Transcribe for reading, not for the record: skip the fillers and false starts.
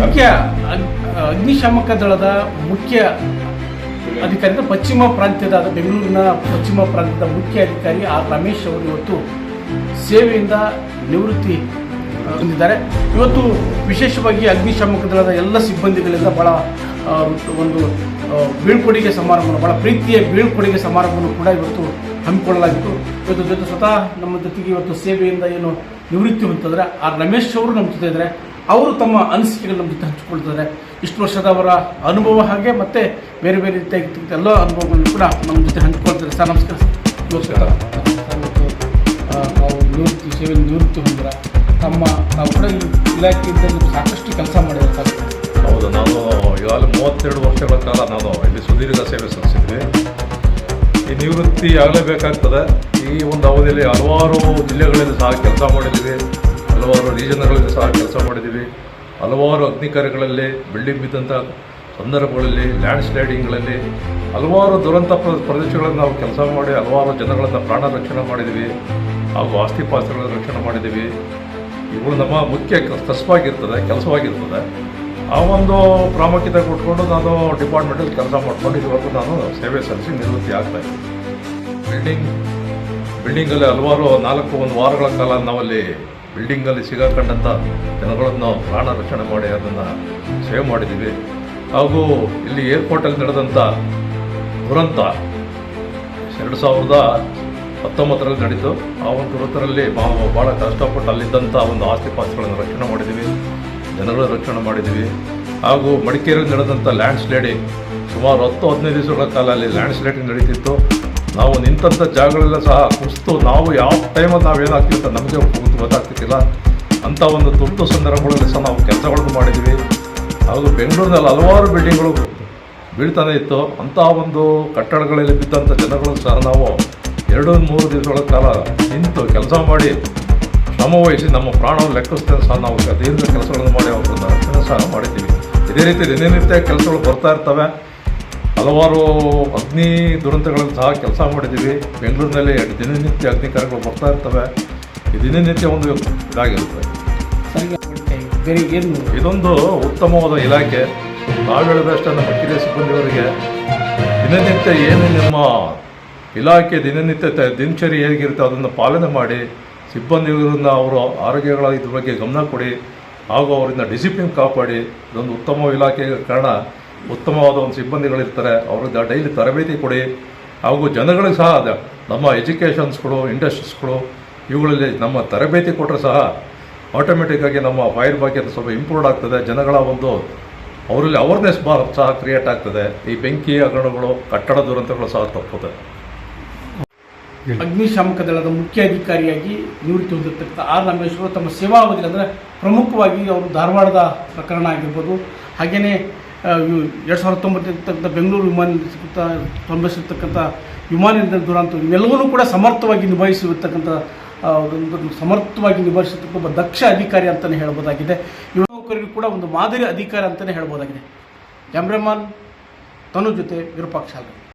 ಮುಖ್ಯ ಅಗ್ನಿಶಾಮಕ ದಳದ ಮುಖ್ಯ ಅಧಿಕಾರಿ ಪಶ್ಚಿಮ ಪ್ರಾಂತ್ಯದ ಬೆಂಗಳೂರಿನ ಪಶ್ಚಿಮ ಪ್ರಾಂತ್ಯದ ಮುಖ್ಯ ಅಧಿಕಾರಿ ಆರ್ ರಮೇಶ್ ಅವರು ಇವತ್ತು ಸೇವೆಯಿಂದ ನಿವೃತ್ತಿ ಹೊಂದಿದ್ದಾರೆ. ಇವತ್ತು ವಿಶೇಷವಾಗಿ ಅಗ್ನಿಶಾಮಕ ದಳದ ಎಲ್ಲ ಸಿಬ್ಬಂದಿಗಳಿಂದ ಭಾಳ ಒಂದು ಬೀಳ್ಕೊಡುಗೆ ಸಮಾರಂಭವನ್ನು, ಭಾಳ ಪ್ರೀತಿಯ ಬೀಳ್ಕೊಡುಗೆ ಸಮಾರಂಭವನ್ನು ಕೂಡ ಇವತ್ತು ಹಮ್ಮಿಕೊಳ್ಳಲಾಗಿತ್ತು. ಇವತ್ತು ಜೊತೆ ಸ್ವತಃ ನಮ್ಮ ಜೊತೆಗೆ ಇವತ್ತು ಸೇವೆಯಿಂದ ಏನು ನಿವೃತ್ತಿ ಹೊಂದಿದ್ರೆ ಆರ್ ರಮೇಶ್ ಅವರು ನಮ್ಮ ಜೊತೆ ಇದ್ದಾರೆ. ಅವರು ತಮ್ಮ ಅನಿಸಿಕೆಗಳು ನಮ್ಮ ಜೊತೆ ಹಂಚಿಕೊಳ್ತಾರೆ. ಇಷ್ಟು ವರ್ಷದ ಅವರ ಅನುಭವ ಹಾಗೆ ಮತ್ತೆ ಬೇರೆ ಬೇರೆ ರೀತಿಯಾಗಿ ಎಲ್ಲ ಅನುಭವಗಳನ್ನು ಕೂಡ ನಮ್ಮ ಜೊತೆ ಹಂಚಿಕೊಳ್ತಾರೆ. ಸರ್ ನಮಸ್ಕಾರ. ನಮಸ್ಕಾರ. ನಾವು ನಿವೃತ್ತಿ ಹೊಂದಿರ ನಾವು ಕೂಡ ಈ ಇಲಾಖೆಯಿಂದ ಸಾಕಷ್ಟು ಕೆಲಸ ಮಾಡಿದ್ರೆ ಸರ್. ಹೌದು, ನಾನು ಈಗಾಗಲೇ 32 ವರ್ಷಗಳ ಕಾಲ ನಾನು ಇಲ್ಲಿ ಸುದೀರ್ಘ ಸೇವೆ ಸಲ್ಲಿಸಿದ್ವಿ. ಈ ನಿವೃತ್ತಿ ಆಗಲೇಬೇಕಾಗ್ತದೆ. ಈ ಒಂದು ಅವಧಿಯಲ್ಲಿ ಹಲವಾರು ಜಿಲ್ಲೆಗಳಲ್ಲಿ ಸಹ ಕೆಲಸ ಮಾಡಿದ್ದೀವಿ, ಹಲವಾರು ರೀಜನ್ಗಳಲ್ಲಿ ಸಹ ಕೆಲಸ ಮಾಡಿದ್ದೀವಿ. ಹಲವಾರು ಅಗ್ನಿ ಕಾರ್ಯಗಳಲ್ಲಿ, ಬಿಲ್ಡಿಂಗ್ ಬಿದ್ದಂಥ ಸಂದರ್ಭಗಳಲ್ಲಿ, ಲ್ಯಾಂಡ್ ಸ್ಲೈಡಿಂಗ್ಗಳಲ್ಲಿ ಹಲವಾರು ದುರಂತ ಪ್ರದೇಶಗಳಲ್ಲಿ ನಾವು ಕೆಲಸ ಮಾಡಿ ಹಲವಾರು ಜನಗಳನ್ನು ಪ್ರಾಣ ರಕ್ಷಣೆ ಮಾಡಿದ್ದೀವಿ, ಹಾಗೂ ಆಸ್ತಿ ಪಾಸ್ತಿಗಳನ್ನು ರಕ್ಷಣೆ ಮಾಡಿದ್ದೀವಿ. ಇವುಗಳು ನಮ್ಮ ಮುಖ್ಯ ಕೆಲಸವಾಗಿರ್ತದೆ. ಆ ಒಂದು ಪ್ರಾಮುಖ್ಯತೆ ಕೊಟ್ಕೊಂಡು ನಾನು ಡಿಪಾರ್ಟ್ಮೆಂಟಲ್ಲಿ ಕೆಲಸ ಮಾಡ್ಕೊಂಡು ಇದುವರೆಗೂ ನಾನು ಸೇವೆ ಸಲ್ಲಿಸಿ ನಿವೃತ್ತಿ ಆಗ್ತಾಯಿದ್ದೆ. ಬಿಲ್ಡಿಂಗಲ್ಲಿ ಹಲವಾರು 4 ವಾರಗಳ ಕಾಲ ನಾವಲ್ಲಿ ಬಿಲ್ಡಿಂಗಲ್ಲಿ ಸಿಗಾಕೊಂಡಂಥ ಜನಗಳನ್ನು ನಾವು ಪ್ರಾಣ ರಕ್ಷಣೆ ಮಾಡಿ ಅದನ್ನು ಸೇವೆ ಮಾಡಿದ್ದೀವಿ. ಹಾಗೂ ಇಲ್ಲಿ ಏರ್ಪೋರ್ಟಲ್ಲಿ ನಡೆದಂಥ ದುರಂತ 2019ರಲ್ಲಿ ನಡೀತು. ಆ ಒಂದು ದುರಂತರಲ್ಲಿ ನಾವು ಭಾಳ ಕಷ್ಟಪಟ್ಟು ಅಲ್ಲಿದ್ದಂಥ ಒಂದು ಆಸ್ತಿ ಪಾಸ್ತಿಗಳನ್ನು ರಕ್ಷಣೆ ಮಾಡಿದ್ದೀವಿ, ಜನಗಳ ರಕ್ಷಣೆ ಮಾಡಿದ್ದೀವಿ. ಹಾಗೂ ಮಡಿಕೇರಿಯಲ್ಲಿ ನಡೆದಂಥ ಲ್ಯಾಂಡ್ ಸ್ಲೈಡಿಂಗ್ ಸುಮಾರು 10-15 ದಿವಸಗಳ ಕಾಲ ಅಲ್ಲಿ ಲ್ಯಾಂಡ್ ಸ್ಲೈಡಿಂಗ್ ನಡೀತಿತ್ತು. ನಾವು ನಿಂತಂಥ ಜಾಗಗಳೆಲ್ಲ ಸಹ ಕುಸಿತು ನಾವು ಯಾವ ಟೈಮಲ್ಲಿ ನಾವೇನಾಗ್ತಿತ್ತು ಅಂತ ನಮಗೆ ಗೊತ್ತಾಗ್ತಿದ್ದಿಲ್ಲ. ಅಂಥ ಒಂದು ತುರ್ತು ಸಂದರ್ಭಗಳಲ್ಲಿ ಸಹ ನಾವು ಕೆಲಸಗಳನ್ನು ಮಾಡಿದ್ದೀವಿ. ಹಾಗೂ ಬೆಂಗಳೂರಿನಲ್ಲಿ ಹಲವಾರು ಬಿಲ್ಡಿಂಗ್ಗಳು ಬೀಳ್ತಾನೆ ಇತ್ತು. ಅಂಥ ಒಂದು ಕಟ್ಟಡಗಳಲ್ಲಿ ಬಿದ್ದಂಥ ಜನಗಳು ಸಹ ನಾವು 2-3 ದಿವಸಗಳ ಕಾಲ ನಿಂತು ಕೆಲಸ ಮಾಡಿ ಶ್ರಮವಹಿಸಿ ನಮ್ಮ ಪ್ರಾಣವನ್ನು ಲೆಕ್ಕಿಸ್ತೇನೆ ಸಹ ನಾವು ದೀರ್ಘ ಕೆಲಸಗಳನ್ನು ಮಾಡಿ ಅವ್ರನ್ನ ರಕ್ಷಣೆ ಸಹ ಮಾಡಿದ್ದೀವಿ. ಇದೇ ರೀತಿ ದಿನನಿತ್ಯ ಕೆಲಸಗಳು ಬರ್ತಾ ಇರ್ತವೆ. ಹಲವಾರು ಅಗ್ನಿ ದುರಂತಗಳಲ್ಲಿ ಸಹ ಕೆಲಸ ಮಾಡಿದ್ದೀವಿ. ಬೆಂಗಳೂರಿನಲ್ಲಿ ದಿನನಿತ್ಯ ಅಗ್ನಿ ಕಾರ್ಯಗಳು ಬರ್ತಾ ಇರ್ತವೆ. ಈ ದಿನನಿತ್ಯ ಒಂದು ಇದಾಗಿರುತ್ತೆ. ಇದೊಂದು ಉತ್ತಮವಾದ ಇಲಾಖೆ. ನಾವು ಹೇಳಿದಷ್ಟೇ ನಮ್ಮ ಕಿರಿಯ ಸಿಬ್ಬಂದಿಯವರಿಗೆ ದಿನನಿತ್ಯ ಏನು ನಿಮ್ಮ ಇಲಾಖೆ ದಿನಚರಿ ಹೇಗಿರುತ್ತೆ ಅದನ್ನು ಪಾಲನೆ ಮಾಡಿ, ಸಿಬ್ಬಂದಿಗಳನ್ನ ಅವರ ಆರೋಗ್ಯಗಳ ಇದ್ರ ಬಗ್ಗೆ ಗಮನ ಕೊಡಿ, ಹಾಗೂ ಅವರಿಂದ ಡಿಸಿಪ್ಲಿನ್ ಕಾಪಾಡಿ. ಇದೊಂದು ಉತ್ತಮ ಇಲಾಖೆಗೆ ಕಾರಣ ಉತ್ತಮವಾದ ಒಂದು ಸಿಬ್ಬಂದಿಗಳಿರ್ತಾರೆ. ಅವ್ರಿಗೆ ಡೈಲಿ ತರಬೇತಿ ಕೊಡಿ. ಹಾಗೂ ಜನಗಳಿಗೆ ಸಹ ನಮ್ಮ ಎಜುಕೇಷನ್ಸ್ಗಳು, ಇಂಡಸ್ಟ್ರೀಸ್ಗಳು ಇವುಗಳಲ್ಲಿ ನಮ್ಮ ತರಬೇತಿ ಕೊಟ್ಟರೆ ಸಹ ಆಟೋಮೆಟಿಕ್ಕಾಗಿ ನಮ್ಮ ಫೈರ್ ಬಗ್ಗೆ ಸ್ವಲ್ಪ ಇಂಪ್ರೂವ್ ಆಗ್ತದೆ. ಜನಗಳ ಒಂದು ಅವರಲ್ಲಿ ಅವೇರ್ನೆಸ್ ಸಹ ಕ್ರಿಯೇಟ್ ಆಗ್ತದೆ. ಈ ಬೆಂಕಿ ಹಗರಣಗಳು, ಕಟ್ಟಡ ದುರಂತಗಳು ಸಹ ತಪ್ಪುತ್ತೆ. ಅಗ್ನಿಶಾಮಕ ದಳದ ಮುಖ್ಯ ಅಧಿಕಾರಿಯಾಗಿ ನಿವೃತ್ತಿ ಹೊಂದಿರತಕ್ಕಂಥ ಆರ್ ರಮೇಶ್ ಅವರು ತಮ್ಮ ಸೇವಾ ಅವಧಿಯಲ್ಲಿ ಅಂದರೆ ಪ್ರಮುಖವಾಗಿ ಅವರು ಧಾರವಾಡದ ಪ್ರಕರಣ ಆಗಿರ್ಬೋದು, ಹಾಗೆಯೇ 2019 ಬೆಂಗಳೂರು ವಿಮಾನ ಸಂಭವಿಸಿರ್ತಕ್ಕಂಥ ವಿಮಾನ ನಿಲ್ದಾಣ ದುರಂತ ಇವೆಲ್ಲವನ್ನೂ ಕೂಡ ಸಮರ್ಥವಾಗಿ ನಿಭಾಯಿಸಿರ್ತಕ್ಕಂಥ ಒಬ್ಬ ದಕ್ಷ ಅಧಿಕಾರಿ ಅಂತಲೇ ಹೇಳ್ಬೋದಾಗಿದೆ. ಯುವಕರಿಗೂ ಕೂಡ ಒಂದು ಮಾದರಿ ಅಧಿಕಾರಿ ಅಂತಲೇ ಹೇಳ್ಬೋದಾಗಿದೆ. ಕ್ಯಾಮ್ರಾಮನ್ ತನು ಜೊತೆ ವಿರೂಪಾಕ್ಷ.